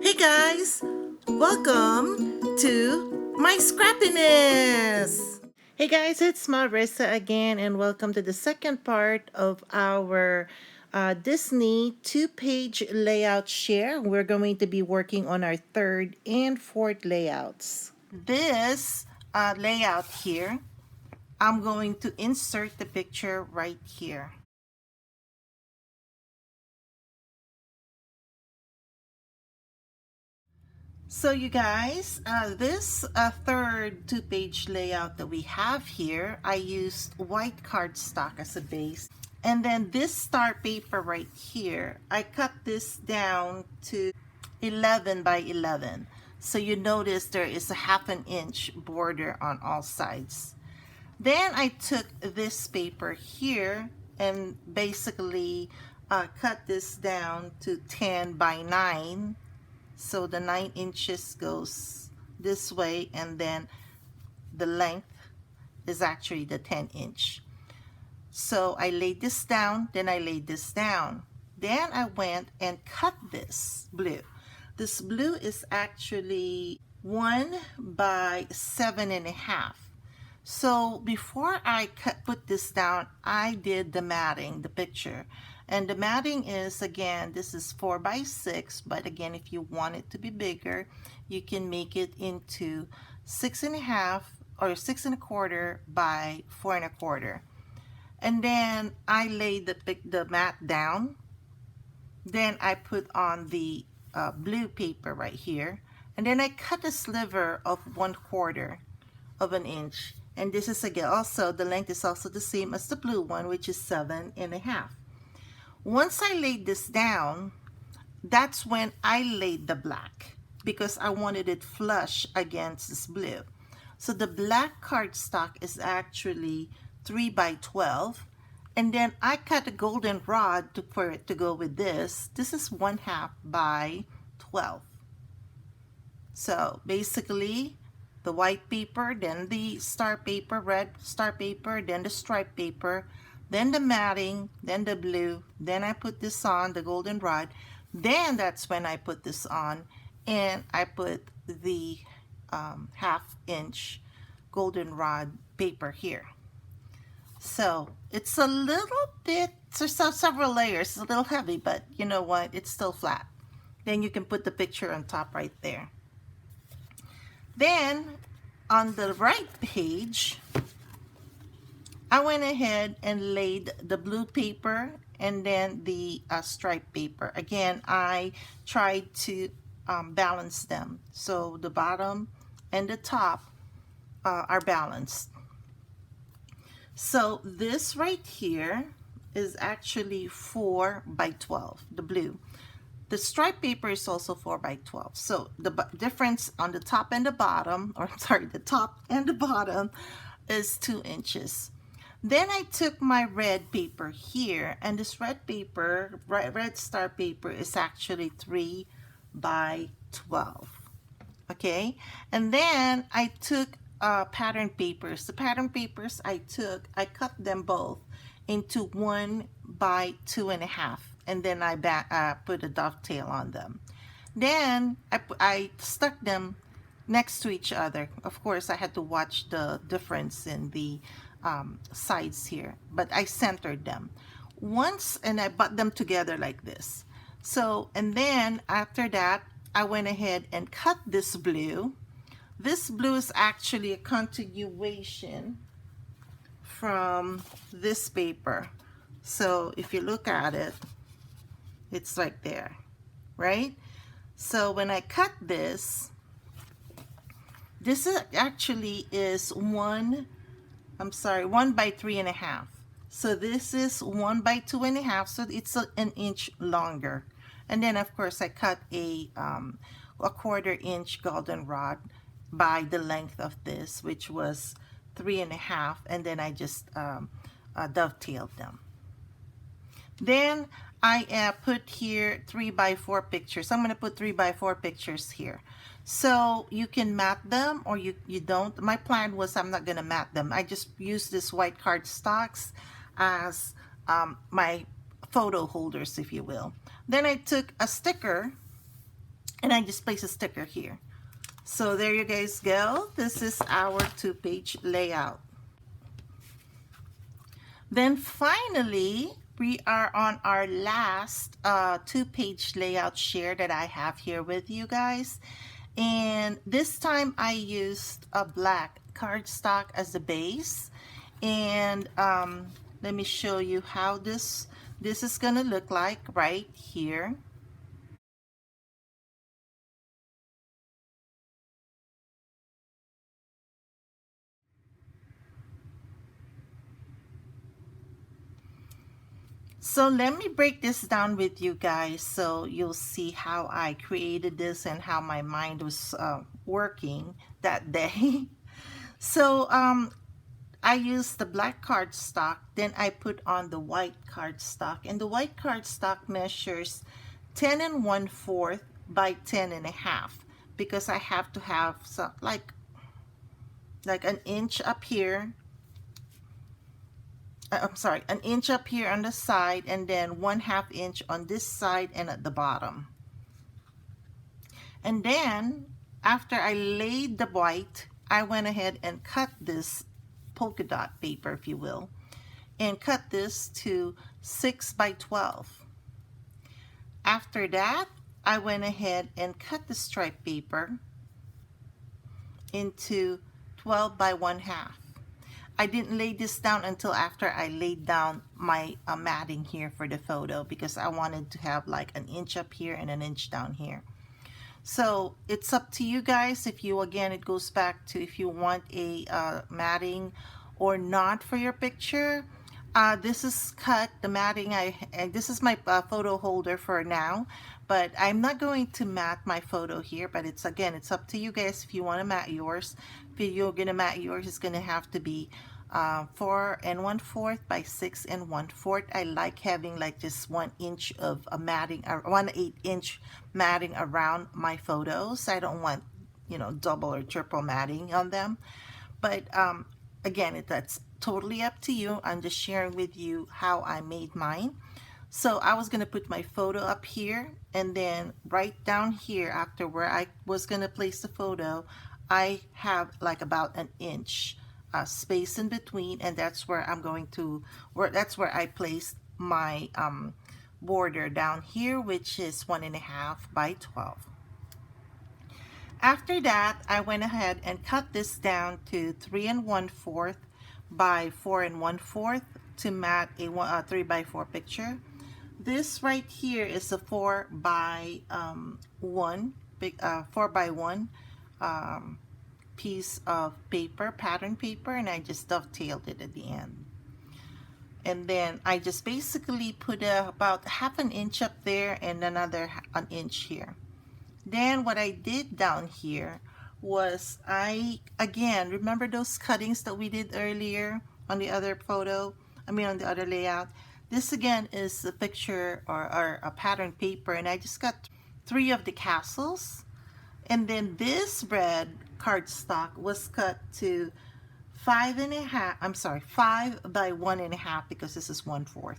Hey guys, welcome to my scrappiness. Hey guys, it's Marissa again, and welcome to the second part of our Disney two-page layout share. We're going to be working on our third and fourth layouts. This layout here, I'm going to insert the picture right here. So you guys, this third two-page layout that we have here, I used white cardstock as a base. And then this star paper right here, I cut this down to 11 by 11. So you notice there is a 1/2 inch border on all sides. Then I took this paper here and basically cut this down to 10 by 9. So the 9 inches goes this way, and then the length is actually the 10 inch. So I laid this down, then I laid this down. Then I went and cut this blue. This blue is actually 1 by 7.5. So before I put this down, I did the matting, the picture. And the matting is, again, this is 4 by 6, but again, if you want it to be bigger, you can make it into 6.5 or 6.25 by 4.25. And then I laid the mat down. Then I put on the blue paper right here. And then I cut a sliver of 1/4 of an inch. And this is again also, the length is also the same as the blue one, which is 7.5. Once I laid this down, that's when I laid the black, because I wanted it flush against this blue. So the black cardstock is actually 3 by 12. And then I cut a goldenrod for it to go with this. This is 1/2 by 12. So basically, the white paper, then the star paper, red star paper, then the stripe paper, then the matting, then the blue, then I put this on, the goldenrod, then that's when I put this on, and I put the 1/2 inch goldenrod paper here. So it's a little bit, there's several layers, it's a little heavy, but you know what, it's still flat. Then you can put the picture on top right there. Then on the right page, I went ahead and laid the blue paper and then the stripe paper. Again, I tried to balance them. So the bottom and the top are balanced. So this right here is actually 4 by 12, the blue. The stripe paper is also 4 by 12. So the difference on the top and the bottom, or sorry, the top and the bottom is 2 inches. Then I took my red paper here, and this red paper, red star paper, is actually 3 by 12. Okay, and then I took pattern papers. The pattern papers I cut them both into 1 by 2.5, and then I put a dovetail on them. Then I stuck them next to each other. Of course, I had to watch the difference in the sides here, but I centered them once, and I put them together like this. So, and then after that, I went ahead and cut this blue. This blue is actually a continuation from this paper. So if you look at it, it's right there, right? So when I cut this, this actually is 1 by 3.5. So this is 1 by 2.5, so it's an inch longer. And then of course I cut a 1/4 inch goldenrod by the length of this, which was 3.5, and then I just dovetailed them. Then I put here 3 by 4 pictures. I'm going to put 3 by 4 pictures here. So you can mat them or you don't. My plan was I'm not going to mat them. I just use this white cardstocks as my photo holders, if you will. Then I took a sticker and I just place a sticker here. So there you guys go. This is our 2-page layout. Then finally, we are on our last 2-page layout share that I have here with you guys. And this time I used a black cardstock as the base. And let me show you how this is gonna look like right here. So let me break this down with you guys so you'll see how I created this and how my mind was working that day. So I used the black cardstock, then I put on the white cardstock, and the white cardstock measures 10 1/4 by 10 1/2 because I have to have some like an inch up here. I'm sorry, an inch up here on the side, and then 1/2 inch on this side and at the bottom. And then after I laid the white, I went ahead and cut this polka dot paper, if you will, and cut this to 6 by 12. After that, I went ahead and cut the stripe paper into 12 by 1/2. I didn't lay this down until after I laid down my matting here for the photo because I wanted to have like an inch up here and an inch down here. So it's up to you guys if you, again, it goes back to if you want a matting or not for your picture. This is cut, the matting, this is my photo holder for now, but I'm not going to mat my photo here, but it's, again, it's up to you guys if you want to mat yours. If you're going to mat yours, it's going to have to be 4 1/4 by 6 1/4. I like having like just 1 inch of a matting, or 1/8 inch matting around my photos. I don't want, you know, double or triple matting on them. But again, that's totally up to you. I'm just sharing with you how I made mine. So I was going to put my photo up here, and then right down here after where I was going to place the photo, I have like about an inch space in between, and that's where I'm going to, that's where I placed my border down here, which is 1 1/2 by 12. After that, I went ahead and cut this down to 3 1/4 by 4 1/4 to mat a 3 by 4 picture. This right here is a 4 by 1 4 by 1 piece of paper, pattern paper, and I just dovetailed it at the end. And then I just basically put about 1/2 inch up there and another an inch here. Then what I did down here was again, remember those cuttings that we did earlier on the other photo, on the other layout? This again is a picture or a pattern paper, and I just got 3 of the castles. And then this red cardstock was cut to 5 by 1 1/2 because this is 1/4,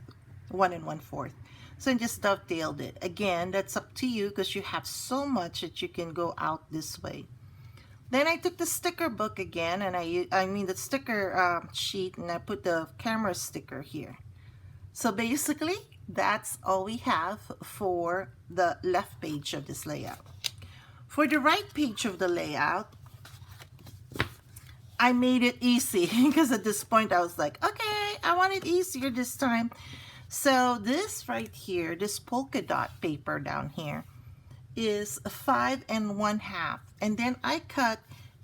1 1/4. So I just dovetailed it. Again, that's up to you because you have so much that you can go out this way. Then I took the sticker book again, and the sticker sheet, and I put the camera sticker here. So basically, that's all we have for the left page of this layout. For the right page of the layout, I made it easy because at this point I was like, okay, I want it easier this time. So this right here, this polka dot paper down here is 5 1/2, and then I cut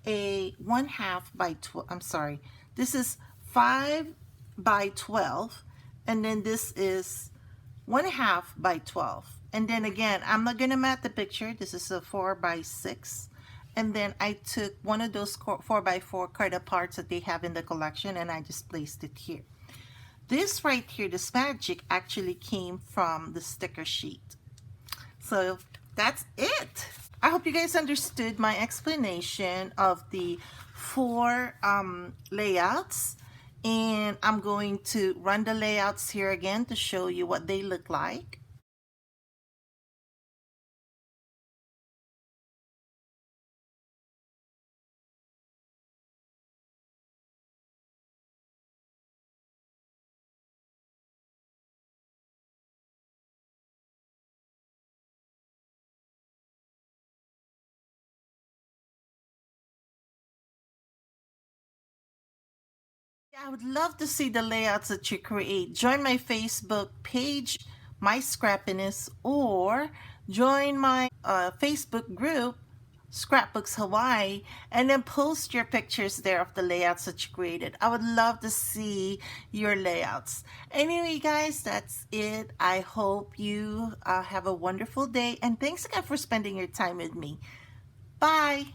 a 1/2 by 12. I'm sorry, this is 5 by 12, and then this is 1/2 by 12. And then again, I'm not gonna mat the picture. This is a 4 by 6. And then I took one of those 4 by 4 card parts that they have in the collection, and I just placed it here. This right here, this magic, actually came from the sticker sheet. So that's it. I hope you guys understood my explanation of the 4 layouts. And I'm going to run the layouts here again to show you what they look like. I would love to see the layouts that you create. Join my Facebook page, My Scrappiness, or join my Facebook group, Scrapbooks Hawaii, and then post your pictures there of the layouts that you created. I would love to see your layouts. Anyway, guys, that's it. I hope you have a wonderful day, and thanks again for spending your time with me. Bye.